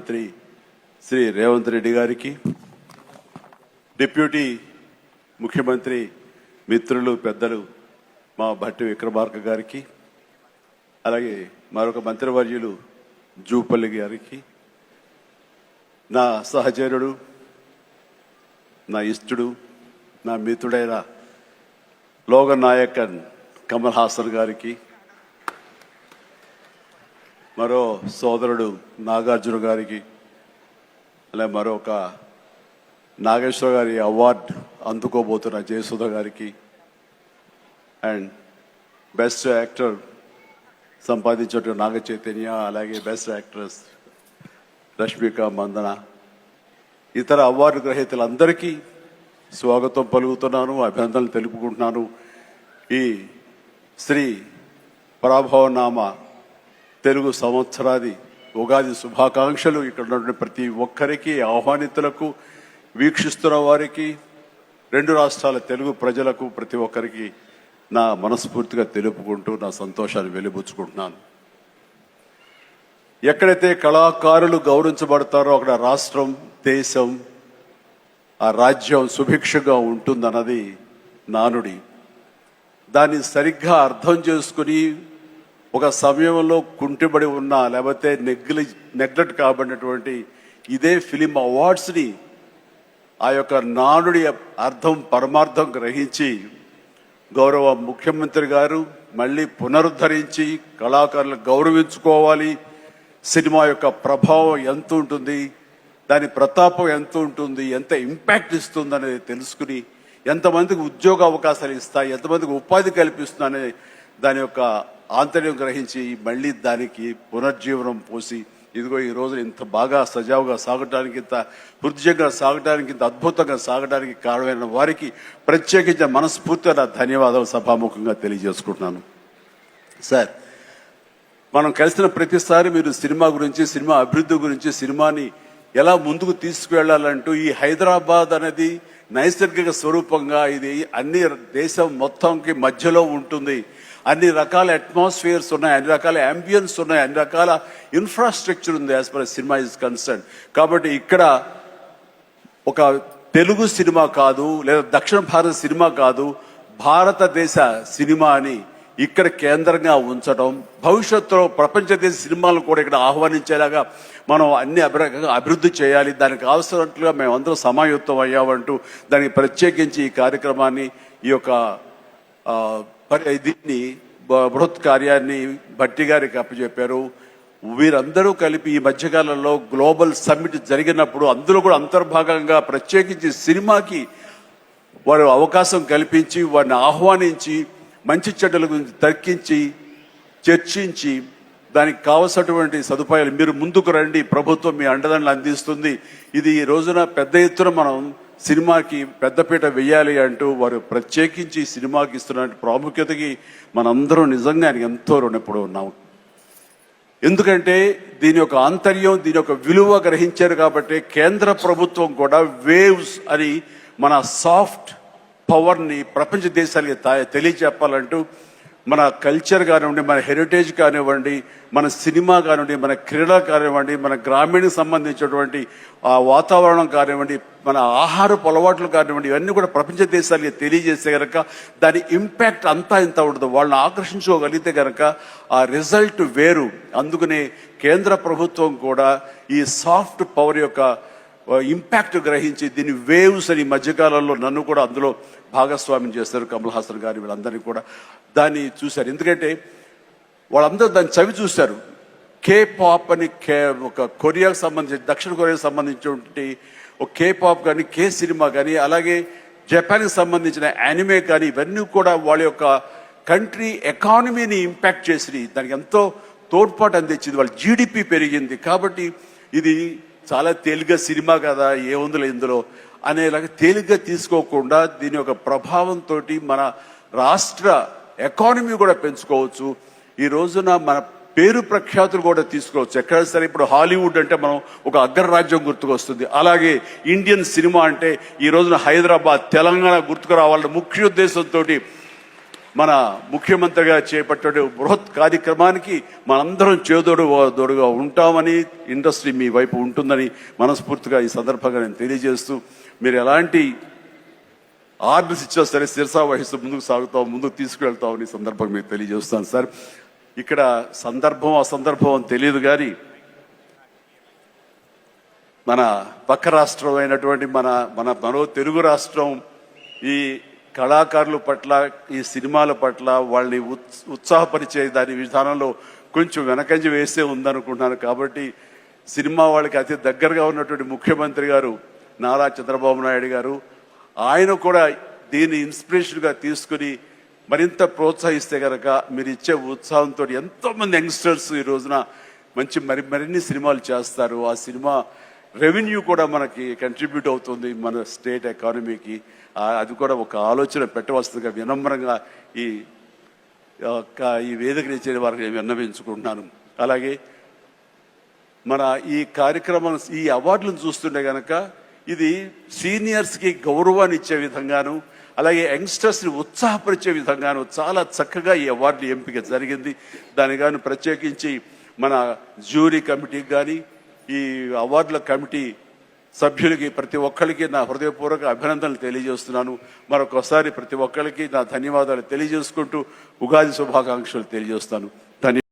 మంత్రి శ్రీ రేవంత్ రెడ్డి గారికి, డిప్యూటీ ముఖ్యమంత్రి మిత్రులు పెద్దలు మా భట్టి విక్రమార్క గారికి, అలాగే మరొక మంత్రివర్యులు జూపల్లి గారికి, నా సహచరుడు, నా ఇష్టడు, నా మిత్రుడైన లోగన్ నాయకన్ కమల్ హాసన్ గారికి, మరో సోదరుడు నాగార్జున గారికి, అలాగే మరొక నాగేశ్వర గారి అవార్డు అందుకోబోతున్న జయసుధ గారికి, అండ్ బెస్ట్ యాక్టర్ సంపాదించిన నాగ చైతన్య, అలాగే బెస్ట్ యాక్ట్రెస్ రష్మిక మందన, ఇతర అవార్డు గ్రహీతలందరికీ స్వాగతం పలుకుతున్నాను, అభినందనలు తెలుపుకుంటున్నాను. ఈ శ్రీ పరాభవనామ తెలుగు సంవత్సరాది ఉగాది శుభాకాంక్షలు ఇక్కడ ఉన్నటువంటి ప్రతి ఒక్కరికి, ఆహ్వానితులకు, వీక్షిస్తున్న వారికి, రెండు రాష్ట్రాల తెలుగు ప్రజలకు ప్రతి ఒక్కరికి నా మనస్ఫూర్తిగా తెలుపుకుంటూ నా సంతోషాన్ని వెలిబుచ్చుకుంటున్నాను. ఎక్కడైతే కళాకారులు గౌరవించబడతారో అక్కడ రాష్ట్రం, దేశం, ఆ రాజ్యం సుభిక్షగా ఉంటుందన్నది నానుడి. దాన్ని సరిగ్గా అర్థం చేసుకుని ఒక సమయంలో కుంటిబడి ఉన్న, లేకపోతే నెగ్లెక్ట్ కాబడినటువంటి ఇదే ఫిలిం అవార్డ్స్ని ఆ యొక్క నానుడి అర్థం పరమార్థం గ్రహించి గౌరవ ముఖ్యమంత్రి గారు మళ్ళీ పునరుద్ధరించి కళాకారులను గౌరవించుకోవాలి, సినిమా యొక్క ప్రభావం ఎంత ఉంటుంది, దాని ప్రతాపం ఎంత ఉంటుంది, ఎంత ఇంపాక్ట్ ఇస్తుంది అనేది తెలుసుకుని ఎంతమందికి ఉద్యోగ అవకాశాలు ఇస్తాయి, ఎంతమందికి ఉపాధి కల్పిస్తుందనే దాని యొక్క ఆంతర్యం గ్రహించి మళ్ళీ దానికి పునర్జీవనం పోసి ఇదిగో ఈ రోజు ఇంత బాగా సజావుగా సాగటానికి, ఇంత హృదయంగా సాగటానికి, ఇంత అద్భుతంగా సాగటానికి కారణమైన వారికి ప్రత్యేకించిన మనస్ఫూర్తిగా నా ధన్యవాదాలు సభాముఖంగా తెలియజేసుకుంటున్నాను. సార్, మనం కలిసిన ప్రతిసారి మీరు సినిమా గురించి, సినిమా అభివృద్ధి గురించి, సినిమాని ఎలా ముందుకు తీసుకువెళ్లాలంటూ, ఈ హైదరాబాద్ అనేది నైసర్గిక స్వరూపంగా ఇది అన్ని దేశం మొత్తంకి మధ్యలో ఉంటుంది, అన్ని రకాల అట్మాస్ఫియర్స్ ఉన్నాయి, అన్ని రకాల అంబియన్స్ ఉన్నాయి, అన్ని రకాల ఇన్ఫ్రాస్ట్రక్చర్ ఉంది as for cinema is concern. కాబట్టి ఇక్కడ ఒక తెలుగు సినిమా కాదు, లేదా దక్షిణ భారత సినిమా కాదు, భారతదేశ సినిమా అని ఇక్కడ కేంద్రంగా ఉంచడం, భవిష్యత్తులో ప్రపంచ దేశ సినిమాలను కూడా ఇక్కడ ఆహ్వానించేలాగా మనం అన్ని అభివృద్ధి చేయాలి, దానికి అవసరట్లుగా మేమందరం సమాయుత్తం అయ్యామంటూ దానికి ప్రత్యేకించి ఈ కార్యక్రమాన్ని, ఈ యొక్క దీన్ని బృహత్ కార్యాన్ని భట్టి గారికి అప్పచెప్పారు. వీరందరూ కలిపి ఈ మధ్యకాలంలో గ్లోబల్ సమ్మిట్ జరిగినప్పుడు అందులో కూడా అంతర్భాగంగా ప్రత్యేకించి సినిమాకి వారు అవకాశం కల్పించి, వారిని ఆహ్వానించి, మంచి చెడ్డల గురించి తర్కించి, చర్చించి, దానికి కావలసినటువంటి సదుపాయాలు మీరు ముందుకు రండి, ప్రభుత్వం మీ అండదండలు అందిస్తుంది, ఇది ఈ రోజున పెద్ద ఎత్తున మనం సినిమాకి పెద్దపీట వెయ్యాలి అంటూ వారు ప్రత్యేకించి సినిమాకి ఇస్తున్న ప్రాముఖ్యతకి మనందరం నిజంగా ఎంతో రుణపడి ఉన్నాము. ఎందుకంటే దీని యొక్క ఆంతర్యం, దీని యొక్క విలువ గ్రహించారు కాబట్టి కేంద్ర ప్రభుత్వం కూడా వేవ్స్ అని మన సాఫ్ట్ పవర్ని ప్రపంచ దేశాలకి తెలియజెప్పాలంటూ మన కల్చర్ కానివ్వండి, మన హెరిటేజ్ కానివ్వండి, మన సినిమా కానివ్వండి, మన క్రీడ కానివ్వండి, మన గ్రామీణకు సంబంధించినటువంటి ఆ వాతావరణం కానివ్వండి, మన ఆహారపు అలవాట్లు కానివ్వండి, ఇవన్నీ కూడా ప్రపంచ దేశాలకి తెలియజేస్తే కనుక దాని ఇంపాక్ట్ అంతా ఇంత ఉండదు. వాళ్ళని ఆకర్షించుకోగలిగితే కనుక ఆ రిజల్ట్ వేరు. అందుకనే కేంద్ర ప్రభుత్వం కూడా ఈ సాఫ్ట్ పవర్ యొక్క ఇంపాక్ట్ గ్రహించి దీని వేవ్స్ అని మధ్యకాలంలో నన్ను కూడా అందులో భాగస్వామ్యం చేస్తారు, కమల్ హాసన్ గారి వీళ్ళందరినీ కూడా దాన్ని చూశారు. ఎందుకంటే వాళ్ళందరూ దాన్ని చవి చూశారు. కే పాప్ అని ఒక కొరియాకు సంబంధించి, దక్షిణ కొరియాకు సంబంధించినటువంటి ఒక కే పాప్ కానీ, కే సినిమా కానీ, అలాగే జపాన్కి సంబంధించిన యానిమే కానీ, ఇవన్నీ కూడా వాళ్ళ యొక్క కంట్రీ ఎకానమీని ఇంపాక్ట్ చేసి దానికి ఎంతో తోడ్పాటు అందించింది, వాళ్ళ జీడిపి పెరిగింది. కాబట్టి ఇది చాలా తేలిగ్గా సినిమా కదా, ఏముందిలే ఇందులో అనేలాగా తేలిగ్గా తీసుకోకుండా దీని యొక్క ప్రభావంతో మన రాష్ట్ర ఎకానమీ కూడా పెంచుకోవచ్చు. ఈ రోజున మన పేరు ప్రఖ్యాతులు కూడా తీసుకోవచ్చు. ఎక్కడ సరే ఇప్పుడు హాలీవుడ్ అంటే మనం ఒక అగ్రరాజ్యం గుర్తుకొస్తుంది, అలాగే ఇండియన్ సినిమా అంటే ఈ రోజున హైదరాబాద్, తెలంగాణ గుర్తుకు రావాలన్న ముఖ్య ఉద్దేశంతో మన ముఖ్యమంత్రిగా చేపట్టే బృహత్ కార్యక్రమానికి మనందరం చేదోడుగా ఉంటామని, ఇండస్ట్రీ మీ వైపు ఉంటుందని మనస్ఫూర్తిగా ఈ సందర్భంగా నేను తెలియజేస్తూ, మీరు ఎలాంటి ఆర్డర్స్ ఇచ్చినా సరే శిరసా వహిస్తూ ముందుకు తీసుకువెళ్తామని సందర్భంగా మీకు తెలియజేస్తాను సార్. ఇక్కడ సందర్భం అసందర్భం అని తెలియదు కానీ మన పక్క రాష్ట్రం అయినటువంటి మనో తెలుగు రాష్ట్రం ఈ కళాకారుల పట్ల, ఈ సినిమాల పట్ల వాళ్ళని ఉత్సాహపరిచే దాని విధానంలో కొంచెం వెనకంజ వేసే ఉందనుకుంటున్నాను. కాబట్టి సినిమా వాళ్ళకి అతి దగ్గరగా ఉన్నటువంటి ముఖ్యమంత్రి గారు నారా చంద్రబాబు నాయుడు గారు, ఆయన కూడా దీన్ని ఇన్స్పిరేషన్గా తీసుకుని మరింత ప్రోత్సహిస్తే కనుక మీరు ఇచ్చే ఉత్సాహంతో ఎంతోమంది యంగ్స్టర్స్ ఈ రోజున మరిన్ని సినిమాలు చేస్తారు. ఆ సినిమా రెవెన్యూ కూడా మనకి కంట్రిబ్యూట్ అవుతుంది మన స్టేట్ ఎకానమీకి. అది కూడా ఒక ఆలోచన పెట్టవలసిందిగా వినమ్రంగా ఈ వేదికని ఇచ్చే వారికి నేను విన్నవించుకుంటున్నాను. అలాగే మన ఈ కార్యక్రమం, ఈ అవార్డులను చూస్తుంటే కనుక ఇది సీనియర్స్కి గౌరవాన్ని ఇచ్చే విధంగాను, అలాగే యంగ్స్టర్స్ని ఉత్సాహపరిచే విధంగాను చాలా చక్కగా ఈ అవార్డులు ఎంపిక జరిగింది. దాని కానీ ప్రత్యేకించి మన జ్యూరీ కమిటీకి కానీ, ఈ అవార్డుల కమిటీ సభ్యులకి ప్రతి ఒక్కరికి నా హృదయపూర్వక అభినందనలు తెలియజేస్తున్నాను. మరొకసారి ప్రతి ఒక్కరికి నా ధన్యవాదాలు తెలియజేసుకుంటూ ఉగాది శుభాకాంక్షలు తెలియజేస్తాను.